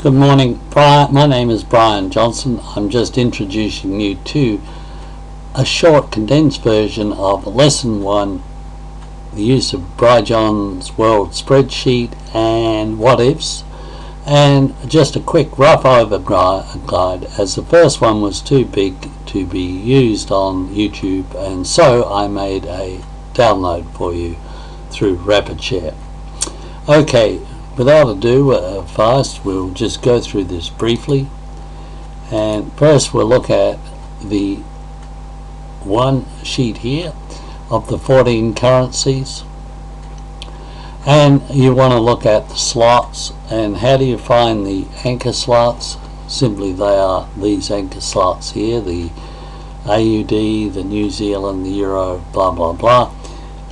Good morning, Brian. My name is Brian Johnson. I'm just introducing you to a short condensed version of Lesson 1, the use of brijons world spreadsheet and what ifs, and just a quick rough over guide, as the first one was too big to be used on YouTube, and so I made a download for you through RapidShare. Okay, without ado, fast, we'll just go through this briefly, and first we'll look at the one sheet here of the 14 currencies, and you want to look at the slots. And how do you find the anchor slots? Simply they are these anchor slots here, the AUD, the New Zealand, the Euro, blah blah blah,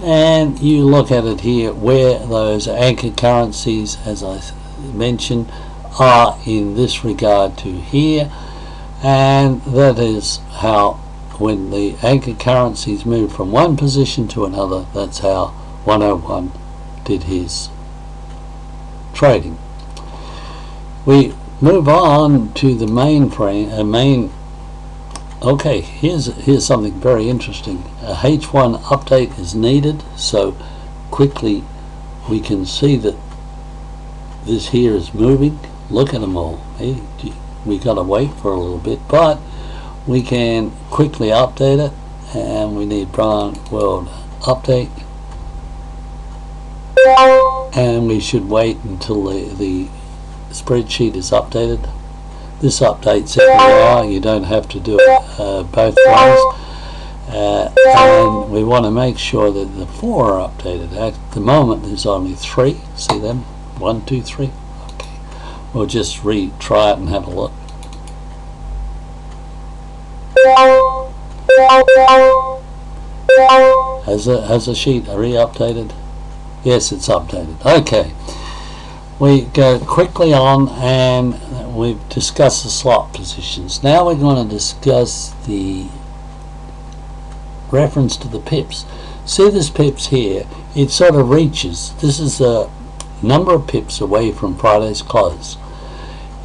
and you look at it here where those anchor currencies, as I mentioned, are in this regard to here, and that is how when the anchor currencies move from one position to another, that's how 101 did his trading. We move on to the main. Okay, here's something very interesting. A H1 update is needed, so quickly we can see that this here is moving. Look at them all. Hey, we got to wait for a little bit, but we can quickly update it, and we need Brian World Update, and we should wait until the spreadsheet is updated. This updates every hour. You don't have to do it both ways, and we want to make sure that the 4 are updated. At the moment there's only 3. See them? 1, 2, 3. Okay, we'll just retry it and have a look. Has the sheet re-updated? Yes, it's updated. Okay, we go quickly on, and we've discussed the slot positions. Now we're going to discuss the reference to the pips. See this pips here? It sort of reaches. This is the number of pips away from Friday's close,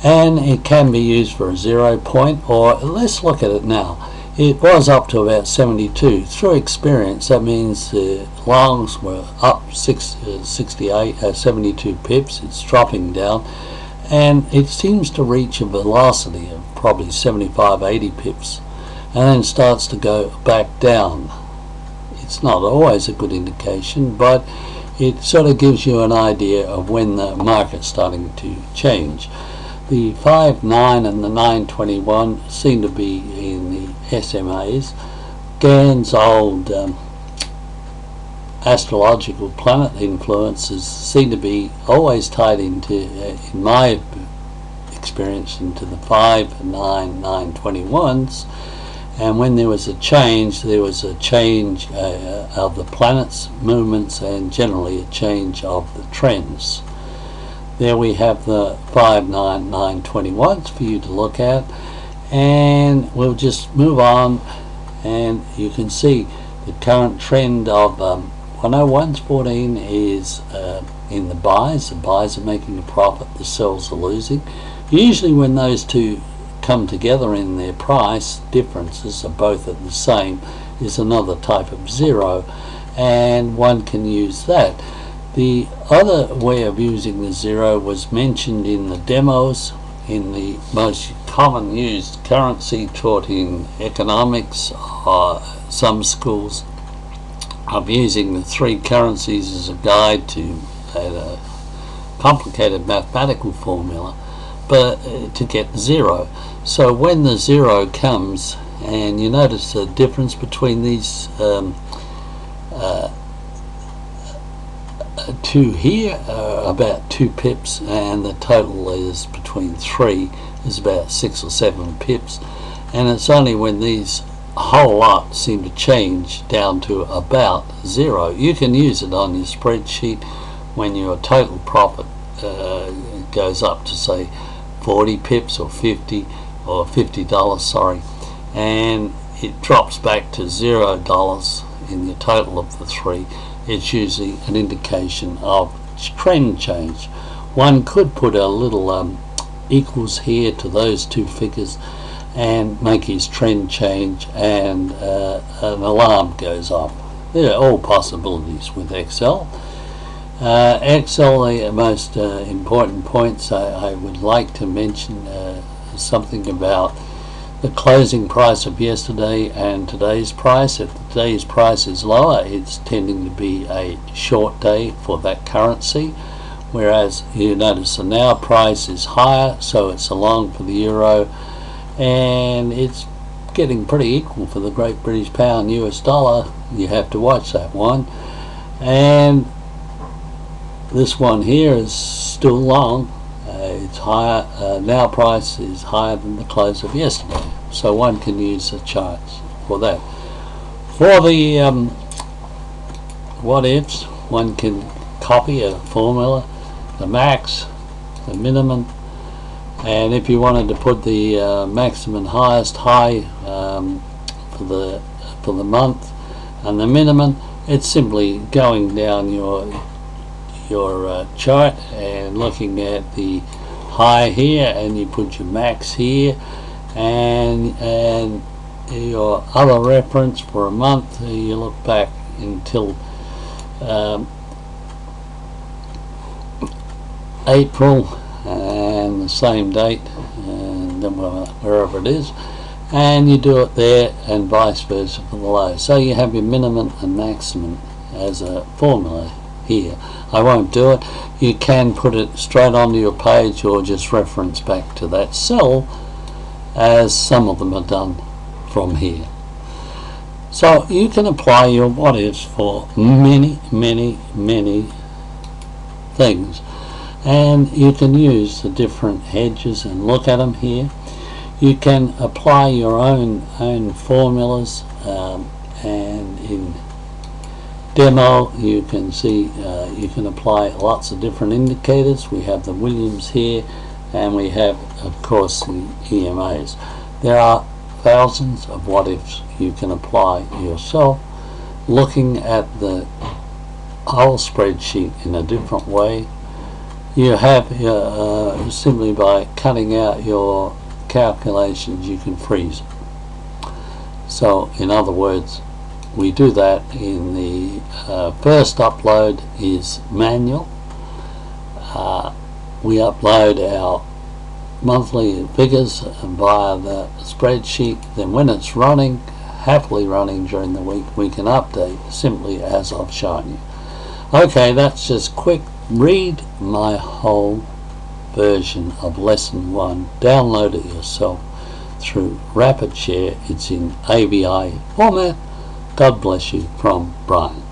and it can be used for a 0 point, or let's look at it now. It was up to about 72. Through experience, that means the longs were up 72 pips. It's dropping down, and it seems to reach a velocity of probably 75-80 pips, and then starts to go back down. It's not always a good indication, but it sort of gives you an idea of when the market's starting to change. The 5.9 and the 9.21 seem to be in the SMAs. Gann's old astrological planet influences seem to be always tied into, in my experience, into the 5, 9, 9.21s. And when there was a change of the planets' movements, and generally a change of the trends. There we have the 5, 9, 9.21s for you to look at, and we'll just move on, and you can see the current trend of 101's 14 is in the buys. The buys are making a profit, the sells are losing. Usually when those two come together in their price differences are both at the same, is another type of 0, and one can use that. The other way of using the 0 was mentioned in the demos, in the most common used currency taught in economics or some schools, of using the 3 currencies as a guide to a complicated mathematical formula, but to get 0. So when the 0 comes, and you notice the difference between these two here, about 2 pips, and the total is between 3, is about 6 or 7 pips, and it's only when these whole lot seem to change down to about 0. You can use it on your spreadsheet when your total profit goes up to say 40 pips or 50 or $50, sorry, and it drops back to $0 in the total of the 3. It's usually an indication of trend change. One could put a little equals here to those two figures and make his trend change, and an alarm goes off. There are all possibilities with Excel. Excel, the most important points I would like to mention something about the closing price of yesterday and today's price. If today's price is lower, it's tending to be a short day for that currency, whereas you notice the now price is higher, so it's a long for the euro, and it's getting pretty equal for the Great British Pound US dollar. You have to watch that one. And this one here is still long. It's higher. Now price is higher than the close of yesterday, so one can use the charts for that. For the what ifs, one can copy a formula, the max, the minimum, and if you wanted to put the maximum highest high for the month and the minimum, it's simply going down your chart and looking at the high here, and you put your max here, and your other reference for a month, you look back until April and the same date, and then wherever it is, and you do it there, and vice versa for the low. So you have your minimum and maximum as a formula here. I won't do it. You can put it straight onto your page or just reference back to that cell, as some of them are done from here. So you can apply your what ifs for many things, and you can use the different hedges and look at them here. You can apply your own formulas, and in demo you can see you can apply lots of different indicators. We have the Williams here, and we have of course the EMAs. There are thousands of what ifs you can apply yourself, looking at the whole spreadsheet in a different way. You have simply by cutting out your calculations, you can freeze it. So in other words, we do that in the first upload is manual. We upload our monthly figures via the spreadsheet. Then when it's running, happily running during the week, we can update simply as I've shown you. Okay, that's just quick. Read my whole version of lesson 1. Download it yourself through Rapid Share. It's in AVI format. God bless you, from Brian.